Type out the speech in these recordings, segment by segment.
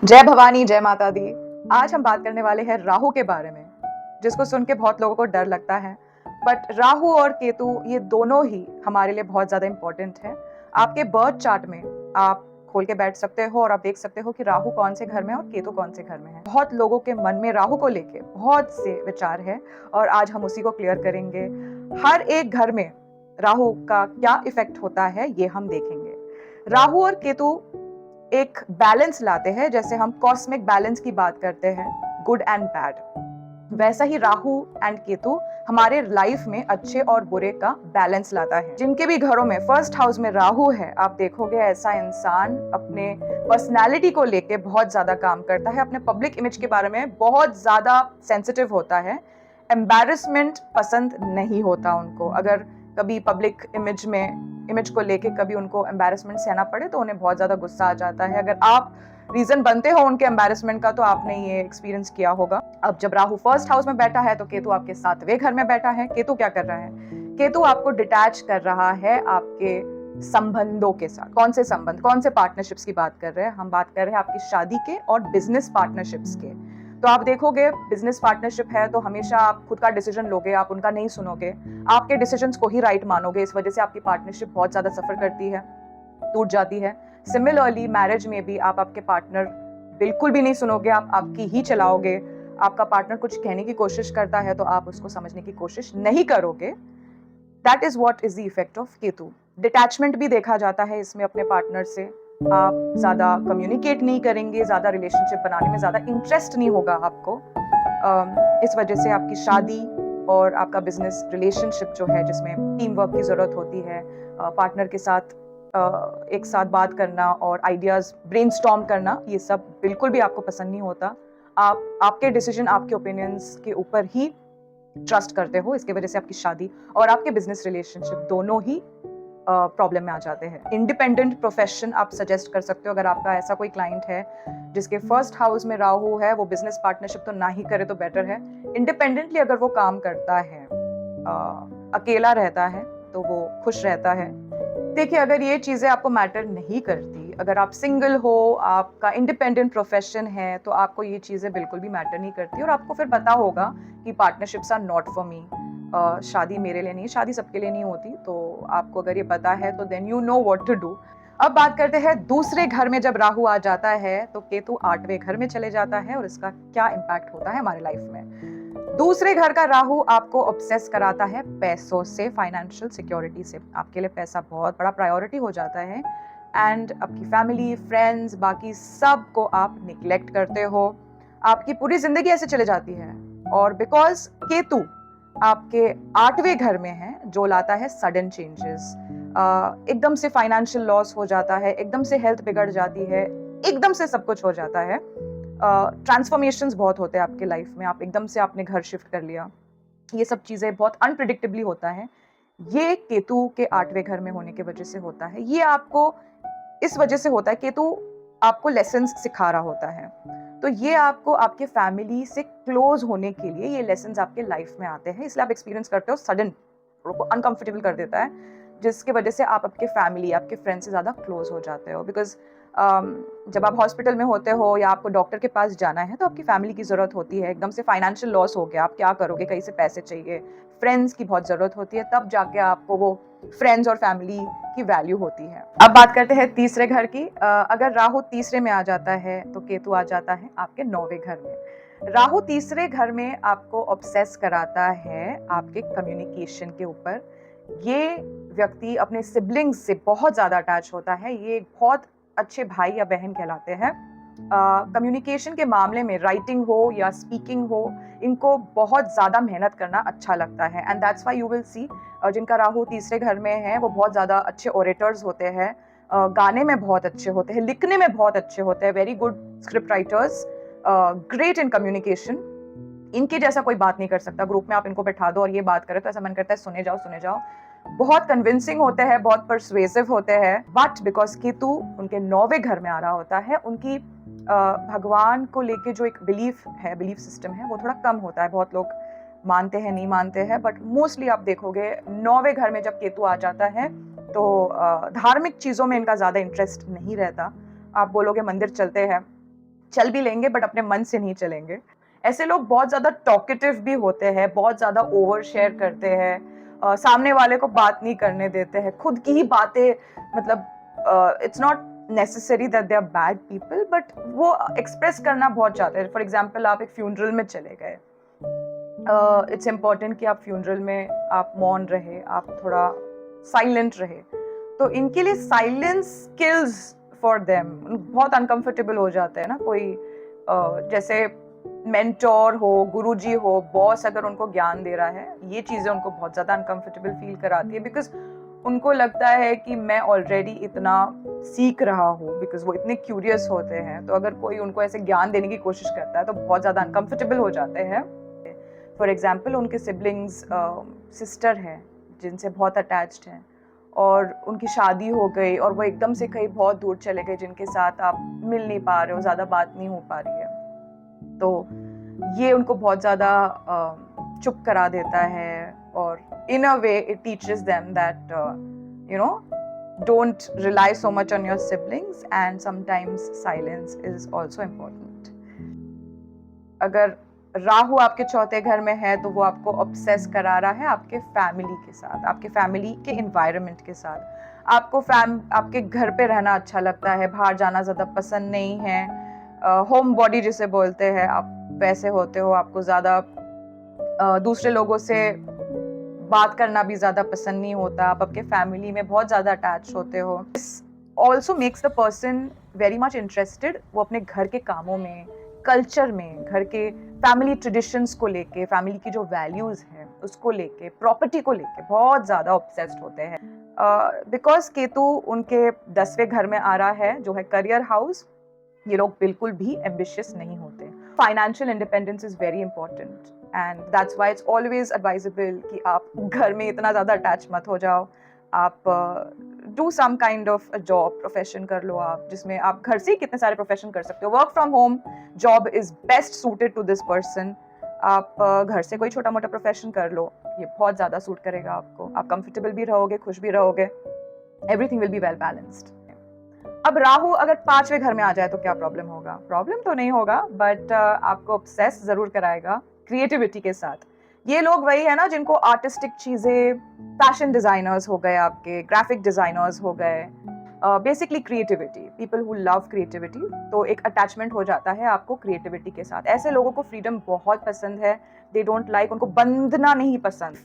जय भवानी, जय माता दी। आज हम बात करने वाले हैं राहु के बारे में, जिसको सुन के बहुत लोगों को डर लगता है। बट राहु और केतु ये दोनों ही हमारे लिए बहुत ज़्यादा इम्पोर्टेंट है। आपके बर्थ चार्ट में आप खोल के बैठ सकते हो और आप देख सकते हो कि राहु कौन से घर में है और केतु कौन से घर में है। बहुत लोगों के मन में राहु को लेके बहुत से विचार है और आज हम उसी को क्लियर करेंगे। हर एक घर में राहु का क्या इफेक्ट होता है ये हम देखेंगे। राहु और केतु एक बैलेंस लाते हैं। जैसे हम कॉस्मिक बैलेंस की बात करते हैं, गुड एंड बैड, वैसा ही राहु एंड केतु हमारे लाइफ में अच्छे और बुरे का बैलेंस लाता है। जिनके भी घरों में फर्स्ट हाउस में राहु है, आप देखोगे ऐसा इंसान अपने पर्सनालिटी को लेके बहुत ज्यादा काम करता है, अपने पब्लिक इमेज के बारे में बहुत ज्यादा सेंसिटिव होता है। एम्बैरेसमेंट पसंद नहीं होता उनको। अगर कभी पब्लिक इमेज को लेके कभी उनको एम्बैरेसमेंट सहना पड़े तो उन्हें बहुत ज्यादा गुस्सा आ जाता है। अगर आप रीजन बनते हो उनके एम्बैरेसमेंट का तो आपने ये एक्सपीरियंस किया होगा। अब जब राहु फर्स्ट हाउस में बैठा है तो केतु आपके 7वें घर में बैठा है। केतु क्या कर रहा है? केतु आपको डिटैच कर रहा है आपके संबंधों के साथ। कौन से संबंध, कौन से पार्टनरशिप्स की बात कर रहे हैं? हम बात कर रहे हैं आपकी शादी के और बिजनेस पार्टनरशिप्स के। तो आप देखोगे बिजनेस पार्टनरशिप है तो हमेशा आप खुद का डिसीजन लोगे, आप उनका नहीं सुनोगे, आपके डिसीजंस को ही राइट मानोगे। इस वजह से आपकी पार्टनरशिप बहुत ज्यादा सफर करती है, टूट जाती है। सिमिलरली मैरिज में भी आप आपके पार्टनर बिल्कुल भी नहीं सुनोगे, आप आपकी ही चलाओगे। आपका पार्टनर कुछ कहने की कोशिश करता है तो आप उसको समझने की कोशिश नहीं करोगे। That is what is the effect of Ketu. Detachment भी देखा जाता है इसमें अपने पार्टनर से। आप ज्यादा कम्युनिकेट नहीं करेंगे, ज्यादा रिलेशनशिप बनाने में ज्यादा इंटरेस्ट नहीं होगा आपको। इस वजह से आपकी शादी और आपका बिजनेस रिलेशनशिप जो है, जिसमें टीम वर्क की जरूरत होती है, पार्टनर के साथ एक साथ बात करना और आइडियाज ब्रेनस्टॉर्म करना, ये सब बिल्कुल भी आपको पसंद नहीं होता। आप आपके डिसीजन, आपके ओपिनियंस के ऊपर ही ट्रस्ट करते हो। इसकी वजह से आपकी शादी और आपके बिजनेस रिलेशनशिप दोनों ही प्रॉब्लम में आ जाते हैं। इंडिपेंडेंट प्रोफेशन आप सजेस्ट कर सकते हो। अगर आपका ऐसा कोई क्लाइंट है जिसके फर्स्ट हाउस में राहु है, वो बिजनेस पार्टनरशिप तो ना ही करे तो बेटर है। इंडिपेंडेंटली अगर वो काम करता है, अकेला रहता है, तो वो खुश रहता है। देखिए, अगर ये चीजें आपको मैटर नहीं करती, अगर आप सिंगल हो, आपका इंडिपेंडेंट प्रोफेशन है, तो आपको ये चीजें बिल्कुल भी मैटर नहीं करती और आपको फिर पता होगा कि partnerships are not for me. शादी मेरे लिए नहीं, शादी सबके लिए नहीं होती। तो आपको अगर ये पता है तो then you know what to do. अब बात करते हैं दूसरे घर में। जब राहु आ जाता है तो केतु 8वें घर में चले जाता है और इसका क्या इम्पैक्ट होता है हमारे लाइफ में। दूसरे घर का राहु आपको ऑब्सेस कराता है पैसों से, फाइनेंशियल सिक्योरिटी से। आपके लिए पैसा बहुत बड़ा प्रायोरिटी हो जाता है एंड आपकी फैमिली, फ्रेंड्स, बाकी सब को आप निग्लेक्ट करते हो। आपकी पूरी जिंदगी ऐसे चले जाती है। और बिकॉज केतु आपके 8वें घर में है, जो लाता है सडन चेंजेस। एकदम से फाइनेंशियल लॉस हो जाता है, एकदम से हेल्थ बिगड़ जाती है, एकदम से सब कुछ हो जाता है। ट्रांसफॉर्मेशंस बहुत होते हैं आपके लाइफ में। आप एकदम से आपने घर शिफ्ट कर लिया, ये सब चीजें बहुत अनप्रिडिक्टेबली होता है। ये केतु के 8वें घर में होने की वजह से होता है। ये आपको इस वजह से होता है, केतु आपको लेसन्स सिखा रहा होता है। तो ये आपको आपके फैमिली से क्लोज होने के लिए ये लेसन्स आपके लाइफ में आते हैं, इसलिए आप एक्सपीरियंस करते हो। सडन को अनकंफर्टेबल कर देता है, जिसकी वजह से आप आपके फैमिली, आपके फ्रेंड से ज़्यादा क्लोज हो जाते हो। बिकॉज जब आप हॉस्पिटल में होते हो या आपको डॉक्टर के पास जाना है तो आपकी फैमिली की ज़रूरत होती है। एकदम से फाइनेंशियल लॉस हो गया, आप क्या करोगे, कहीं से पैसे चाहिए, फ्रेंड्स की बहुत ज़रूरत होती है, तब जाके आपको वो फ्रेंड्स और फैमिली की वैल्यू होती है। अब बात करते हैं तीसरे घर की। अगर राहु तीसरे में आ जाता है तो केतु आ जाता है आपके 9वें घर में। राहु तीसरे घर में आपको ऑब्सेस कराता है आपके कम्युनिकेशन के ऊपर। ये व्यक्ति अपने सिबलिंग्स से बहुत ज़्यादा अटैच होता है। ये बहुत अच्छे भाई या बहन कहलाते हैं। कम्युनिकेशन के मामले में, राइटिंग हो या स्पीकिंग हो, इनको बहुत ज़्यादा मेहनत करना अच्छा लगता है। And that's why you will see जिनका राहु तीसरे घर में है वो बहुत ज़्यादा अच्छे ओरेटर्स होते हैं, गाने में बहुत अच्छे होते हैं, लिखने में बहुत अच्छे होते हैं, very good script writers, great in communication. इनके जैसा कोई बात नहीं कर सकता। ग्रुप में आप इनको बैठा दो और ये बात करे तो ऐसा मन करता है सुने जाओ सुने जाओ। बहुत कन्विंसिंग होते हैं, बहुत परसुएसिव होते हैं। बट बिकॉज केतु उनके 9वें घर में आ रहा होता है, उनकी भगवान को लेके जो एक बिलीफ है, बिलीफ सिस्टम है, वो थोड़ा कम होता है। बहुत लोग मानते हैं, नहीं मानते हैं, बट मोस्टली आप देखोगे 9वें घर में जब केतु आ जाता है तो धार्मिक चीज़ों में इनका ज़्यादा इंटरेस्ट नहीं रहता। आप बोलोगे मंदिर चलते हैं, चल भी लेंगे बट अपने मन से नहीं चलेंगे। ऐसे लोग बहुत ज़्यादा टॉकेटिव भी होते हैं, बहुत ज़्यादा ओवर शेयर करते हैं, सामने वाले को बात नहीं करने देते हैं, खुद की ही बातें, मतलब it's not necessary that they are bad people, but वो एक्सप्रेस करना बहुत चाहते हैं। फॉर एग्जाम्पल, आप एक फ्यूनरल में चले गए, इट्स इम्पॉर्टेंट कि आप फ्यूनरल में आप मौन रहे, आप थोड़ा साइलेंट रहे, तो इनके लिए साइलेंस किल्स फॉर देम। बहुत अनकंफर्टेबल हो जाते हैं ना। कोई जैसे मेंटोर हो, गुरुजी हो, बॉस अगर उनको ज्ञान दे रहा है, ये चीज़ें उनको बहुत ज़्यादा अनकंफर्टेबल फील कराती है, बिकॉज उनको लगता है कि मैं ऑलरेडी इतना सीख रहा हूँ, बिकॉज वो इतने क्यूरियस होते हैं। तो अगर कोई उनको ऐसे ज्ञान देने की कोशिश करता है तो बहुत ज़्यादा अनकंफर्टेबल हो जाते हैं। फॉर एग्जाम्पल, उनके सिबलिंग्स सिस्टर हैं जिनसे बहुत अटैच्ड हैं, और उनकी शादी हो गई और वो एकदम से कहीं बहुत दूर चले गए, जिनके साथ आप मिल नहीं पा रहे हो, ज़्यादा बात नहीं हो पा रही है, तो ये उनको बहुत ज़्यादा चुप करा देता है। और in a way it teaches them that you know don't rely so much on your siblings, and sometimes silence is also important. अगर राहु आपके चौथे घर में है तो वो आपको ऑब्सेस करा रहा है आपके फैमिली के साथ, आपके फैमिली के एनवायरनमेंट के साथ। आपके घर पे रहना अच्छा लगता है, बाहर जाना ज़्यादा पसंद नहीं है। होम बॉडी जिसे बोलते हैं, आप वैसे होते हो। आपको ज़्यादा दूसरे लोगों से बात करना भी ज़्यादा पसंद नहीं होता, आप आपके फैमिली में बहुत ज़्यादा अटैच होते हो। This also makes the person very much interested. वो अपने घर के कामों में, कल्चर में, घर के फैमिली ट्रेडिशंस को लेके, फैमिली की जो वैल्यूज़ हैं उसको लेके, प्रॉपर्टी को लेके बहुत ज़्यादा ऑब्सेस्ड होते हैं। बिकॉज केतु उनके 10वें घर में आ रहा है, जो है करियर हाउस। ये लोग बिल्कुल भी एम्बिशियस नहीं होते। Financial independence is very important, and that's why it's always advisable कि आप घर में इतना ज़्यादा अटैच मत हो जाओ। आप do some kind of job, profession कर लो आप, जिसमें आप घर से ही कितने सारे प्रोफेशन कर सकते हो। Work from home job is best suited to this person. आप घर से कोई छोटा मोटा प्रोफेशन कर लो, ये बहुत ज़्यादा सूट करेगा आपको। आप कंफर्टेबल भी रहोगे, खुश भी रहोगे, everything will be well balanced. अब राहु अगर 5वें घर में आ जाए तो क्या प्रॉब्लम होगा? प्रॉब्लम तो नहीं होगा, बट आपको ऑब्सेस जरूर कराएगा क्रिएटिविटी के साथ। ये लोग वही है ना जिनको आर्टिस्टिक चीजें, फैशन डिजाइनर्स हो गए, आपके ग्राफिक डिजाइनर्स हो गए, basically creativity, people who love creativity. तो एक अटैचमेंट हो जाता है आपको क्रिएटिविटी के साथ। ऐसे लोगों को फ्रीडम बहुत पसंद है, दे डोंट लाइक, उनको बंधना नहीं पसंद।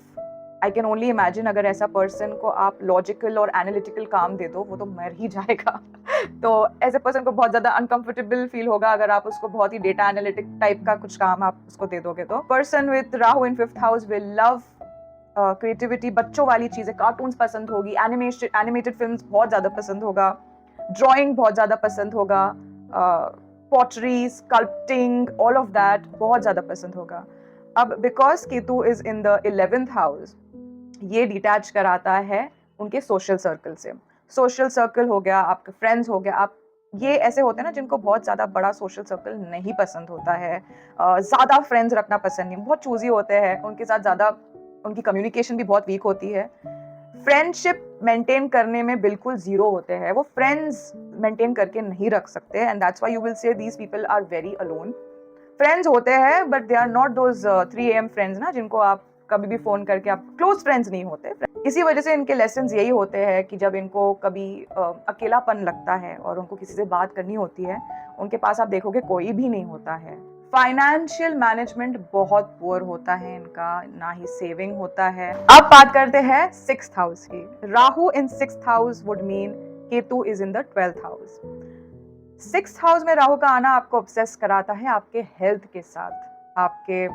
आई कैन ओनली इमेजिन, अगर ऐसा पर्सन को आप लॉजिकल और एनालिटिकल काम दे दो, वो तो मर ही जाएगा। तो ऐसे पर्सन को बहुत ज़्यादा अनकंफर्टेबल फील होगा अगर आप उसको बहुत ही डेटा एनालिटिक टाइप का कुछ काम आप उसको दे दोगे। तो person with Rahu in 5th house will love creativity, बच्चों वाली चीज़ें, कार्टून्स पसंद होगी, एनिमेटेड फिल्म्स बहुत ज़्यादा पसंद होगा, ड्राइंग बहुत ज़्यादा पसंद होगा, pottery, sculpting, all of that बहुत ज़्यादा पसंद होगा। अब because Ketu is in the 11th house, ये डिटैच कराता है उनके सोशल सर्कल से। सोशल सर्कल हो गया, आपके फ्रेंड्स हो गया, आप ये ऐसे होते हैं ना जिनको बहुत ज़्यादा बड़ा सोशल सर्कल नहीं पसंद होता है, ज़्यादा फ्रेंड्स रखना पसंद नहीं, बहुत चूजी होते हैं, उनके साथ ज़्यादा उनकी कम्युनिकेशन भी बहुत वीक होती है, फ्रेंडशिप मेंटेन करने में बिल्कुल जीरो होते हैं, वो फ्रेंड्स मेंटेन करके नहीं रख सकते, and that's why you will see these people are very alone. Friends होते हैं but they are not those 3 AM friends ना, जिनको आप कभी भी फोन करके, आप क्लोज फ्रेंड्स नहीं होते। इसी वजह से इनके लेसन्स यही होते हैं कि जब इनको कभी अकेलापन लगता है और उनको किसी से बात करनी होती है, उनके पास आप देखोगे कोई भी नहीं होता है। फाइनेंशियल मैनेजमेंट बहुत पुअर होता है इनका, ना ही सेविंग होता है। अब बात करते हैं 6th हाउस की। राहु इन 6th house would mean Ketu is in the 12th house. 6th house में राहु का आना आपको ऑब्सेस कराता है आपके हेल्थ के साथ। आपके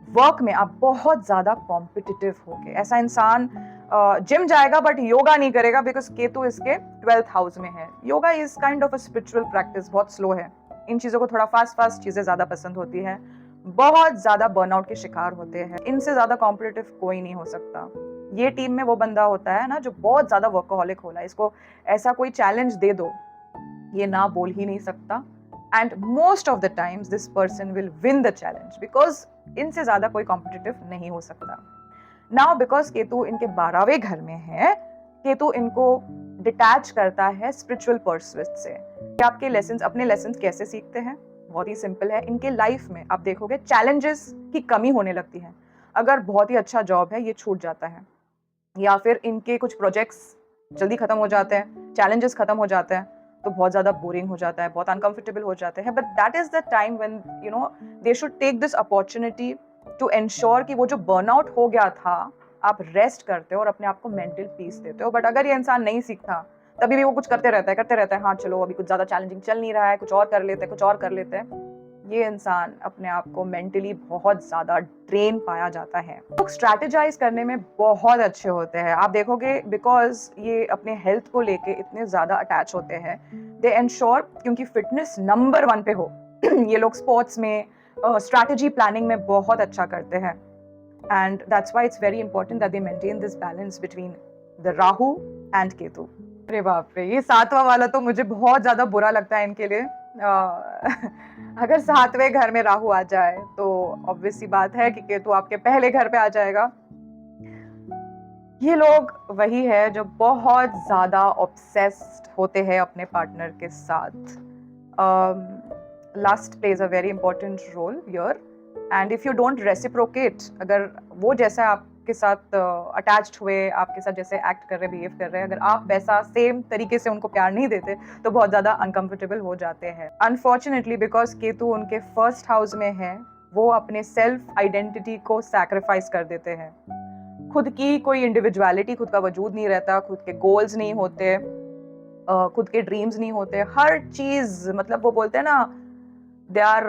वर्क में आप बहुत ज्यादा कॉम्पिटिटिव होगे। ऐसा इंसान जिम जाएगा बट योगा नहीं करेगा, बिकॉज केतु इसके 12th हाउस में है। Yoga is kind of a spiritual practice, बहुत स्लो है। इन चीजों को थोड़ा फास्ट चीजें ज्यादा पसंद होती है, बहुत ज्यादा बर्नआउट के शिकार होते हैं। इनसे ज्यादा कॉम्पिटिटिव कोई नहीं हो सकता। ये टीम में वो बंदा होता है ना जो बहुत ज्यादा वर्कहॉलिक होला, इसको ऐसा कोई चैलेंज दे दो, ये ना बोल ही नहीं सकता। And most of the times this person will win the challenge, because इनसे ज्यादा कोई कॉम्पिटिटिव नहीं हो सकता। नाउ बिकॉज केतु इनके 12वें घर में है, केतु इनको डिटैच करता है स्पिरिचुअल पर्सुएट से। आपके लेसन्स, अपने लेसन्स कैसे सीखते हैं? बहुत ही सिंपल है। इनके लाइफ में आप देखोगे चैलेंजेस की कमी होने लगती है। अगर बहुत ही अच्छा जॉब है, ये छूट जाता है, या फिर इनके कुछ प्रोजेक्ट्स जल्दी खत्म हो जाते हैं, चैलेंजेस खत्म हो जाते हैं, तो बहुत ज़्यादा बोरिंग हो जाता है, बहुत अनकंफर्टेबल हो जाते हैं। But that is the time when they should take this opportunity to ensure कि वो जो बर्नआउट हो गया था, आप रेस्ट करते हो और अपने आप को मेंटल पीस देते हो। बट अगर ये इंसान नहीं सीखता, तभी भी वो कुछ करते रहता है, हाँ चलो अभी कुछ ज़्यादा चैलेंजिंग चल नहीं रहा है, कुछ और कर लेते हैं, कुछ और कर लेते हैं, ये इंसान अपने आप को मेंटली बहुत ज़्यादा ड्रेन पाया जाता है। लोग स्ट्रैटेजाइज करने में बहुत अच्छे होते हैं, आप देखोगे, बिकॉज ये अपने हेल्थ को लेके इतने ज़्यादा अटैच होते हैं। दे एंश्योर, क्योंकि फिटनेस नंबर 1 पे हो ये लोग स्पोर्ट्स में स्ट्रैटेजी प्लानिंग में बहुत अच्छा करते हैं। And that's why it's very important that they maintain this balance between the Rahu and Ketu. अरे बाप रे, ये 7वां वाला तो मुझे बहुत ज़्यादा बुरा लगता है इनके लिए। अगर 7वें घर में राहु आ जाए तो ऑब्वियस सी बात है कि केतु आपके पहले घर पे आ जाएगा। ये लोग वही है जो बहुत ज़्यादा ऑब्सेस्ड होते हैं अपने पार्टनर के साथ। Lust plays a very important role here, and if you don't reciprocate, अगर वो जैसा आपके साथ अटैच्ड हुए, आपके साथ जैसे एक्ट कर रहे, बिहेव कर रहे हैं, अगर आप वैसा सेम तरीके से उनको प्यार नहीं देते, तो बहुत ज़्यादा अनकंफर्टेबल हो जाते हैं। अनफॉर्चुनेटली बिकॉज केतु उनके फर्स्ट हाउस में है, वो अपने सेल्फ आइडेंटिटी को सैक्रिफाइस कर देते हैं। खुद की कोई इंडिविजुअलिटी, खुद का वजूद नहीं रहता, खुद के गोल्स नहीं होते, खुद के ड्रीम्स नहीं होते, हर चीज, मतलब वो बोलते हैं ना, there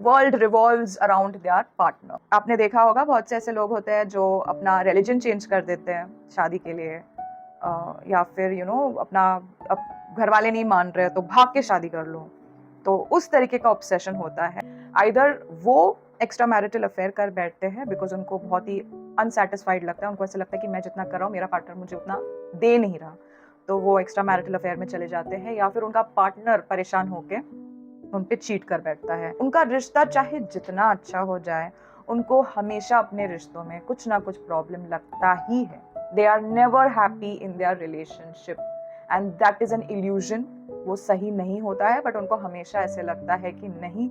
world revolves around there partner. आपने देखा होगा बहुत से ऐसे लोग होते हैं जो अपना रिलीजन चेंज कर देते हैं शादी के लिए, या फिर अपना, अब घर वाले नहीं मान रहे तो भाग के शादी कर लो। तो उस तरीके का ऑब्सेशन होता है। आइदर वो एक्स्ट्रा मैरिटल अफेयर कर बैठते हैं बिकॉज उनको बहुत ही अनसेटिस्फाइड लगता है, उनको ऐसा लगता है कि मैं जितना कर रहा हूँ मेरा पार्टनर मुझे उतना दे नहीं रहा, तो वो एक्स्ट्रा मैरिटल अफेयर में चले जाते हैं, या फिर उनका पार्टनर परेशान होके उन पे चीट कर बैठता है। उनका रिश्ता चाहे जितना अच्छा हो जाए, उनको हमेशा अपने रिश्तों में कुछ ना कुछ प्रॉब्लम लगता ही है। They are never happy in their relationship and that is an illusion. वो सही नहीं होता है, बट उनको हमेशा ऐसे लगता है कि नहीं,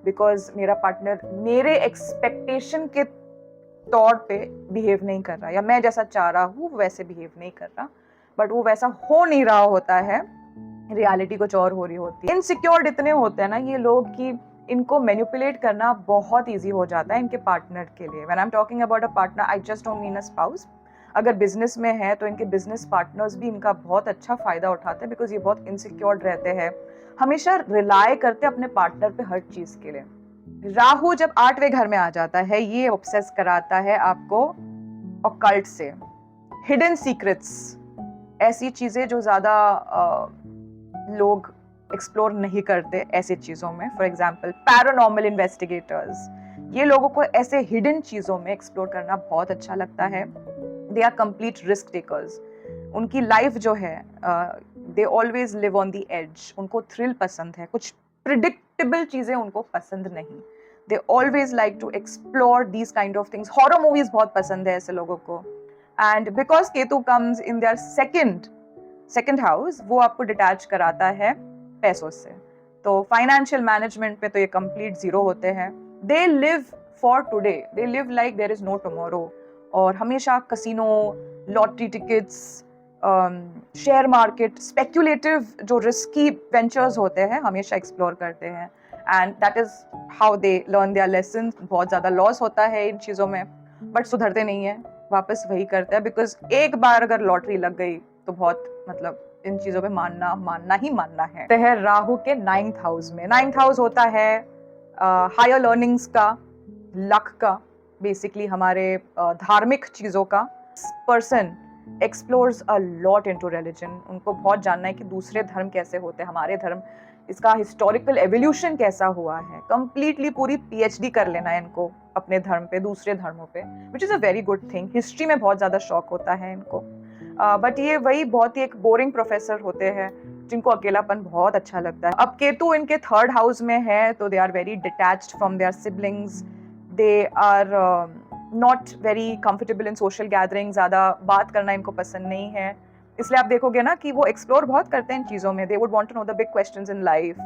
बिकॉज मेरा पार्टनर मेरे एक्सपेक्टेशन के तौर पे बिहेव नहीं कर रहा, या मैं जैसा चाह रहा हूँ वैसे बिहेव नहीं कर रहा, बट वो वैसा हो नहीं रहा होता है, रियलिटी कुछ और हो रही होती है। इनसिक्योर्ड इतने होते हैं ना ये लोग कि इनको मैनिपुलेट करना बहुत ईजी हो जाता है इनके पार्टनर के लिए। When I am talking about a partner, I just don't mean a spouse. अगर बिजनेस में है तो इनके बिजनेस पार्टनर्स भी इनका बहुत अच्छा फायदा उठाते हैं, बिकॉज ये बहुत इनसिक्योर्ड रहते हैं, हमेशा रिलाय करते हैं अपने पार्टनर पे हर चीज के लिए। राहु जब 8वें घर में आ जाता है, ये ऑब्सेस कराता है आपको ऑकल्ट से, हिडन सीक्रेट्स, ऐसी चीजें जो ज्यादा लोग एक्सप्लोर नहीं करते ऐसी चीजों में। फॉर एग्जाम्पल पैरानॉर्मल इन्वेस्टिगेटर्स, ये लोगों को ऐसे हिडन चीजों में एक्सप्लोर करना बहुत अच्छा लगता है। They are complete risk takers. उनकी लाइफ जो है, they always live on the edge. उनको थ्रिल पसंद है, कुछ प्रिडिक्टेबल चीजें उनको पसंद नहीं। They always like to explore these kind of things. Horror movies बहुत पसंद है ऐसे लोगों को। And because Ketu comes in their second house, वो आपको डिटैच कराता है पैसों से, तो फाइनेंशियल मैनेजमेंट पे तो ये कंप्लीट जीरो होते हैं। They live for today, they live like there is no tomorrow, और हमेशा casino, lottery tickets, share market, speculative जो रिस्की वेंचर्स होते हैं हमेशा एक्सप्लोर करते हैं। And that is how they learn their lesson. बहुत ज़्यादा लॉस होता है इन चीज़ों में, बट सुधरते नहीं है, वापस वही करते हैं, बिकॉज एक बार अगर लॉटरी लग गई तो बहुत, मतलब इन चीजों पे मानना ही मानना है। तो है राहु के 9th हाउस में। 9th हाउस होता है हायर लर्निंग्स का, लक का, बेसिकली हमारे धार्मिक चीजों का। Person explores a lot into religion. उनको बहुत जानना है कि दूसरे धर्म कैसे होते हैं, हमारे धर्म, इसका हिस्टोरिकल एवोल्यूशन कैसा हुआ है। कंप्लीटली पूरी पीएचडी कर लेना है इनको अपने धर्म पे, दूसरे धर्मों पे, which is a very good thing. History में बहुत ज़्यादा शौक होता है इनको, बट ये वही बहुत ही एक बोरिंग प्रोफेसर होते हैं जिनको अकेलापन बहुत अच्छा लगता है। अब केतु इनके 3rd हाउस में है, तो they are very detached from their siblings. They are not very comfortable in social gathering. ज़्यादा बात करना इनको पसंद नहीं है, इसलिए आप देखोगे ना कि वो एक्सप्लोर बहुत करते हैं इन चीज़ों में। They would want to know the big questions in life,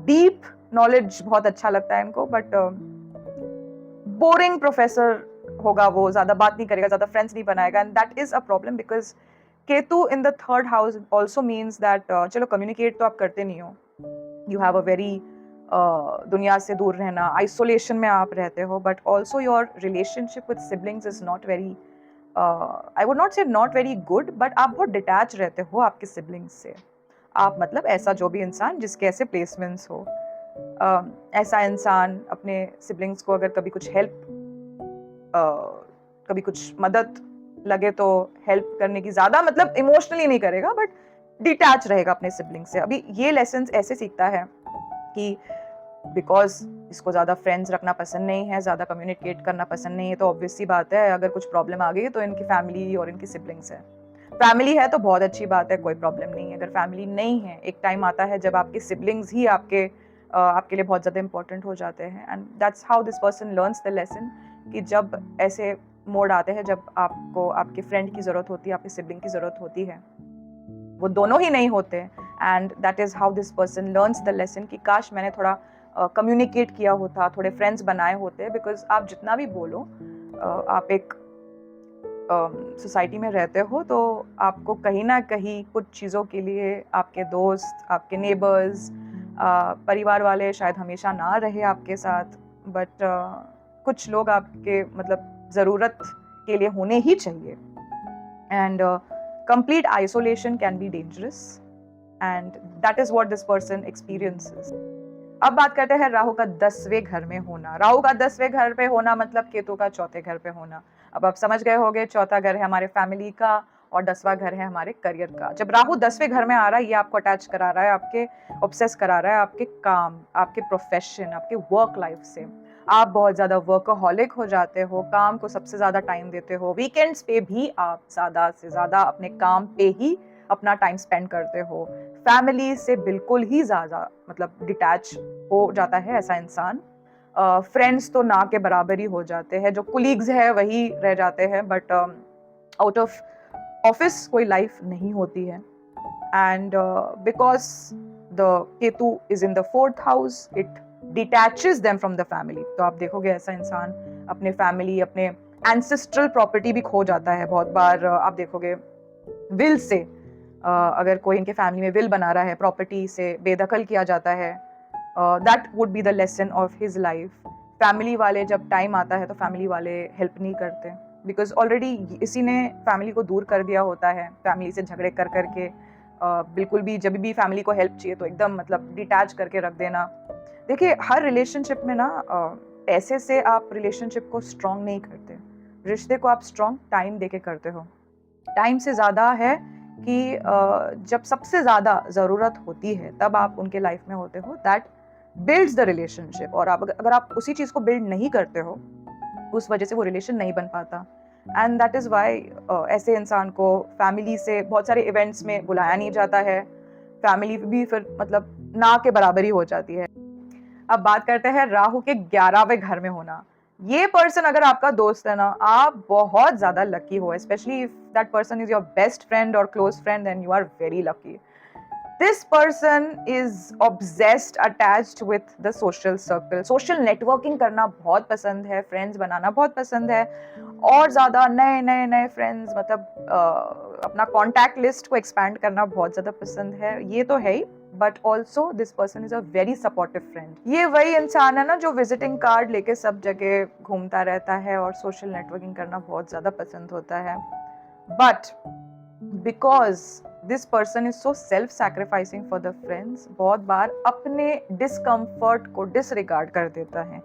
deep knowledge बहुत अच्छा लगता है इनको, बट बोरिंग प्रोफेसर होगा, वो ज़्यादा बात नहीं करेगा, ज़्यादा फ्रेंड्स नहीं बनाएगा, and that is a problem because Ketu in the third house also means that चलो कम्युनिकेट तो आप करते नहीं हो, यू हैव अ वेरी दुनिया से दूर रहना, आइसोलेशन में आप रहते हो, but also your relationship with siblings is not very, I would not से नॉट वेरी गुड, बट आप बहुत डिटैच रहते हो आपके सिबलिंग्स से। आप मतलब ऐसा जो भी इंसान जिसके ऐसे प्लेसमेंट्स हो, ऐसा इंसान अपने सिबलिंग्स को अगर कभी कुछ हेल्प, कभी कुछ मदद लगे तो हेल्प करने की, ज़्यादा मतलब इमोशनली नहीं करेगा, बट डिटैच रहेगा अपने सिबलिंग से। अभी ये लेसन्स ऐसे सीखता है कि बिकॉज इसको ज़्यादा फ्रेंड्स रखना पसंद नहीं है, ज़्यादा कम्युनिकेट करना पसंद नहीं है, तो ऑब्वियस सी बात है अगर कुछ प्रॉब्लम आ गई तो इनकी फैमिली और इनकी सिबलिंग्स है। फैमिली है तो बहुत अच्छी बात है, कोई प्रॉब्लम नहीं है। अगर फैमिली नहीं है, एक टाइम आता है जब आपके सिबलिंग्स ही आपके लिए बहुत ज़्यादा इंपॉर्टेंट हो जाते हैं, and that's how this person learns the lesson कि जब ऐसे मोड आते हैं जब आपको आपके फ्रेंड की ज़रूरत होती है, आपके सिबलिंग की ज़रूरत होती है, वो दोनों ही नहीं होते, and that is how this person learns the lesson कि काश मैंने थोड़ा कम्युनिकेट किया होता, थोड़े फ्रेंड्स बनाए होते, बिकॉज आप जितना भी बोलो, आप एक सोसाइटी में रहते हो तो आपको कहीं ना कहीं कुछ चीज़ों के लिए आपके दोस्त, आपके नेबर्स, परिवार वाले शायद हमेशा ना रहे आपके साथ, बट कुछ लोग आपके मतलब ज़रूरत के लिए होने ही चाहिए, and complete isolation can be dangerous, and that is what this person experiences. अब बात करते हैं राहु का 10वें घर में होना। राहु का 10वें घर पे होना मतलब केतु का 4थे घर पे होना। अब आप समझ गए होंगे, 4था घर है हमारे फैमिली का और 10वां घर है हमारे करियर का। जब राहु 10वें घर में आ रहा है, ये आपको अटैच करा रहा है, आपके ऑब्सेस करा रहा है आपके काम, आपके प्रोफेशन, आपके वर्क लाइफ से। आप बहुत ज़्यादा वर्कहॉलिक हो जाते हो, काम को सबसे ज़्यादा टाइम देते हो, वीकेंड्स पे भी आप ज़्यादा से ज़्यादा अपने काम पे ही अपना टाइम स्पेंड करते हो। फैमिली से बिल्कुल ही ज़्यादा मतलब डिटैच हो जाता है ऐसा इंसान। फ्रेंड्स तो ना के बराबर ही हो जाते हैं, जो कुलीग्स है वही रह जाते हैं, बट आउट ऑफ ऑफिस कोई लाइफ नहीं होती है। And because the Ketu is in the 4th house, it detaches them from the family. तो आप देखोगे ऐसा इंसान अपने फैमिली, अपने एंसेस्ट्रल प्रॉपर्टी भी खो जाता है बहुत बार। आप देखोगे विल से, अगर कोई इनके फैमिली में विल बना रहा है, प्रॉपर्टी से बेदखल किया जाता है, that would be the lesson of his life. Family वाले जब टाइम आता है तो फैमिली वाले हेल्प नहीं करते, बिकॉज ऑलरेडी इसी ने फैमिली को दूर कर दिया होता है, फैमिली से झगड़े कर करके। बिल्कुल भी जब भी फैमिली को हेल्प चाहिए तो एकदम मतलब डिटैच करके रख देना। देखिए, हर रिलेशनशिप में ना पैसे से आप रिलेशनशिप को स्ट्रॉन्ग नहीं करते, रिश्ते को आप स्ट्रॉन्ग टाइम देके करते हो। टाइम से ज़्यादा है कि जब सबसे ज़्यादा ज़रूरत होती है तब आप उनके लाइफ में होते हो, दैट बिल्ड्स द रिलेशनशिप। और आप अगर आप उसी चीज़ को बिल्ड नहीं करते हो, उस वजह से वो रिलेशन नहीं बन पाता। एंड दैट इज़ वाई ऐसे इंसान को फैमिली से बहुत सारे इवेंट्स में बुलाया नहीं जाता है, फैमिली भी फिर मतलब ना के बराबर ही हो जाती है। अब बात करते हैं राहु के 11वें घर में होना। ये पर्सन अगर आपका दोस्त है ना, आप बहुत ज्यादा लकी हो, specially if that person is your best friend और close friend, then you are very lucky. This person is obsessed, attached with the social circle. Social networking करना बहुत पसंद है, फ्रेंड्स बनाना बहुत पसंद है, और ज्यादा नए नए नए फ्रेंड्स मतलब अपना कॉन्टैक्ट लिस्ट को एक्सपैंड करना बहुत ज्यादा पसंद है। ये तो है ही, but also this person is a very supportive friend. ये वही इंसान है ना जो विजिटिंग कार्ड लेके सब जगह घूमता रहता है और सोशल नेटवर्किंग करना बहुत ज्यादा पसंद होता है। But because this person is so self sacrificing for the friends, बहुत बार अपने डिसकम्फर्ट को डिसरिगार्ड कर देता है।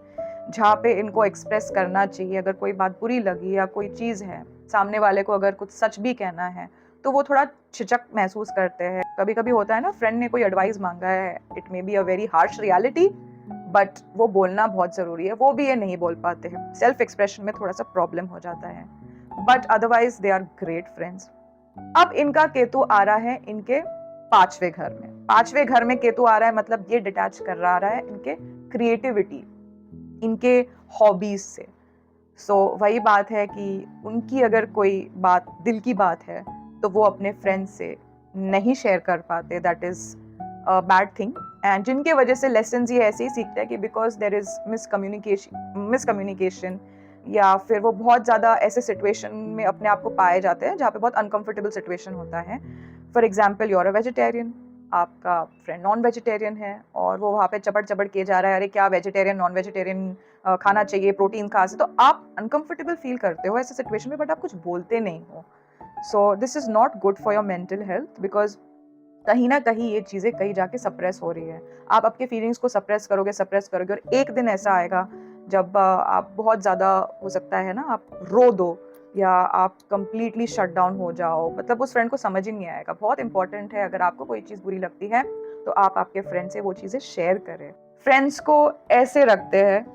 जहाँ पे इनको एक्सप्रेस करना चाहिए, अगर कोई बात बुरी लगी या कोई चीज़ है, सामने वाले को अगर कुछ सच भी कहना है तो वो थोड़ा झिझक महसूस करते हैं। कभी कभी होता है ना, फ्रेंड ने कोई एडवाइस मांगा है, it may be a very harsh reality, but वो बोलना बहुत ज़रूरी है, वो भी ये नहीं बोल पाते हैं, सेल्फ एक्सप्रेशन में थोड़ा सा प्रॉब्लम हो जाता है, but otherwise they are great friends. अब इनका केतु आ रहा है इनके 5वें घर में। 5वें घर में केतु आ रहा है मतलब ये डिटैच कर रहा है इनके क्रिएटिविटी, इनके हॉबीज से। सो वही बात है कि उनकी अगर कोई बात दिल की बात है तो वो अपने फ्रेंड्स से नहीं शेयर कर पाते, that is a bad thing. And जिनके वजह से लेसन्स ये ऐसे ही सीखते हैं कि बिकॉज देर इज मिसकम्युनिकेशन, या फिर वो बहुत ज़्यादा ऐसे सिचुएशन में अपने आप को पाए जाते हैं जहाँ पे बहुत अनकंफर्टेबल सिचुएशन होता है. For example, you're a vegetarian, आपका फ्रेंड नॉन वेजिटेरियन है और वो वहाँ पे चपड़ चपड़ किए जा रहा है, अरे क्या वेजिटेरियन नॉन वेजिटेरियन खाना चाहिए, प्रोटीन खा से, तो आप अनकंफर्टेबल फील करते हो ऐसे सिचुएशन में, बट आप कुछ बोलते नहीं हो. So this is not good for your mental health, because कहीं ना कहीं ये चीज़ें कहीं जाके सप्रेस हो रही है. आप आपके फीलिंग्स को सप्रेस करोगे और एक दिन ऐसा आएगा जब आप बहुत ज़्यादा, हो सकता है ना, आप रो दो या आप कंप्लीटली शट डाउन हो जाओ. मतलब उस फ्रेंड को समझ ही नहीं आएगा. बहुत इंपॉर्टेंट है, अगर आपको कोई चीज़ बुरी लगती है तो आप आपके फ्रेंड से वो चीज़ें शेयर करें. फ्रेंड्स को ऐसे रखते हैं,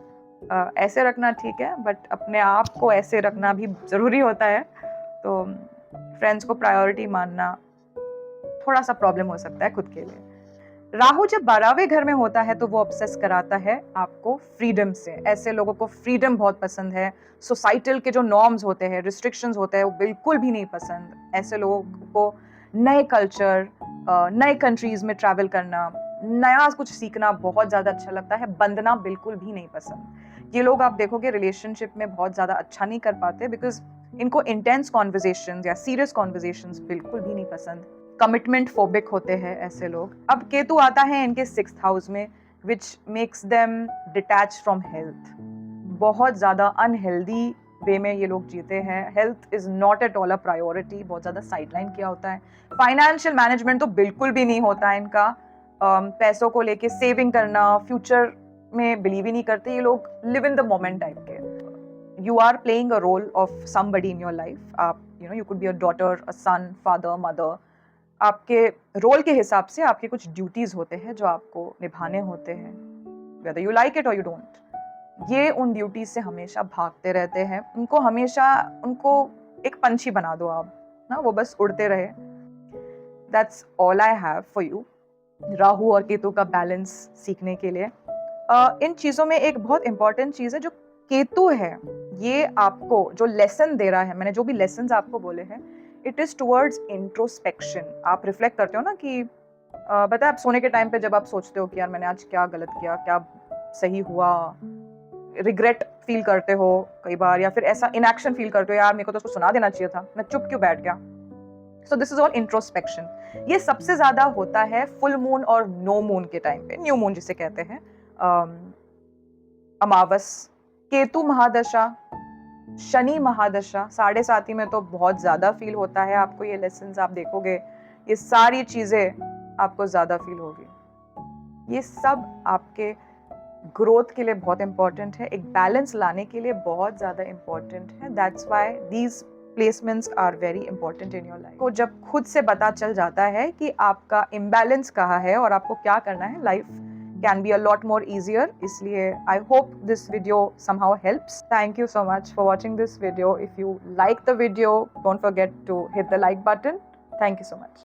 ऐसे रखना ठीक है, बट अपने आप को ऐसे रखना भी ज़रूरी होता है. तो फ्रेंड्स को प्रायोरिटी मानना थोड़ा सा प्रॉब्लम हो सकता है खुद के लिए. राहु जब 12वें घर में होता है तो वो ऑब्सेस कराता है आपको फ्रीडम से. ऐसे लोगों को फ्रीडम बहुत पसंद है. सोसाइटल के जो नॉर्म्स होते हैं, रिस्ट्रिक्शंस होते हैं, वो बिल्कुल भी नहीं पसंद. ऐसे लोगों को नए कल्चर, नए कंट्रीज में ट्रैवल करना, नया कुछ सीखना बहुत ज़्यादा अच्छा लगता है. बंधना बिल्कुल भी नहीं पसंद. ये लोग आप देखोगे रिलेशनशिप में बहुत ज़्यादा अच्छा नहीं कर पाते, बिकॉज इनको इंटेंस कॉन्वर्जेशंस या सीरियस कॉन्वर्जेशंस बिल्कुल भी नहीं पसंद. कमिटमेंट फोबिक होते हैं ऐसे लोग. अब केतु आता है इनके 6th हाउस में, which makes them detach from health. बहुत ज़्यादा अनहेल्दी वे में ये लोग जीते हैं. Health is not at all a priority. बहुत ज़्यादा साइडलाइन किया होता है. फाइनेंशियल मैनेजमेंट तो बिल्कुल भी नहीं होता है इनका. पैसों को लेके सेविंग करना, फ्यूचर में बिलीव ही नहीं करते ये लोग. Live in the moment type के. You are playing a role of somebody in your life. आप you could be a daughter, a son, father, mother. आपके रोल के हिसाब से आपके कुछ ड्यूटीज होते हैं जो आपको निभाने होते हैं, वेदर यू लाइक इट और यू डोंट. ये उन ड्यूटीज से हमेशा भागते रहते हैं. उनको एक पंछी बना दो आप ना, वो बस उड़ते रहे. That's all I have for you. Rahu और केतु का बैलेंस सीखने के लिए इन चीज़ों में एक बहुत इंपॉर्टेंट चीज़ है जो केतु है. ये आपको जो लेसन दे रहा है, मैंने जो भी लेसन आपको बोले हैं, इट इज़ टुवर्ड्स इंट्रोस्पेक्शन. आप रिफ्लेक्ट करते हो ना कि पता है, आप सोने के टाइम पे जब आप सोचते हो कि यार मैंने आज क्या गलत किया, क्या सही हुआ, रिग्रेट फील करते हो कई बार, या फिर ऐसा इनएक्शन फील करते हो, यार मेरे को तो उसको सुना देना चाहिए था, मैं चुप क्यों बैठ गया. So this is all introspection. ये सबसे ज्यादा होता है फुल मून और नो मून के टाइम पे, न्यू मून जिसे कहते हैं, अमावस. केतु महादशा, शनि महादशा, 7.5 में तो बहुत ज्यादा फील होता है आपको. ये लेसन्स आप देखोगे, ये सारी चीजें आपको ज्यादा फील होगी. ये सब आपके ग्रोथ के लिए बहुत इंपॉर्टेंट है, एक बैलेंस लाने के लिए बहुत ज्यादा इंपॉर्टेंट है. That's why these placements are very important in your life. तो जब खुद से पता चल जाता है कि आपका इम्बैलेंस कहाँ है और आपको क्या करना है, life can be a lot more easier. इसलिए I hope this video somehow helps. Thank you so much for watching this video. If you like the video, don't forget to hit the like button. Thank you so much.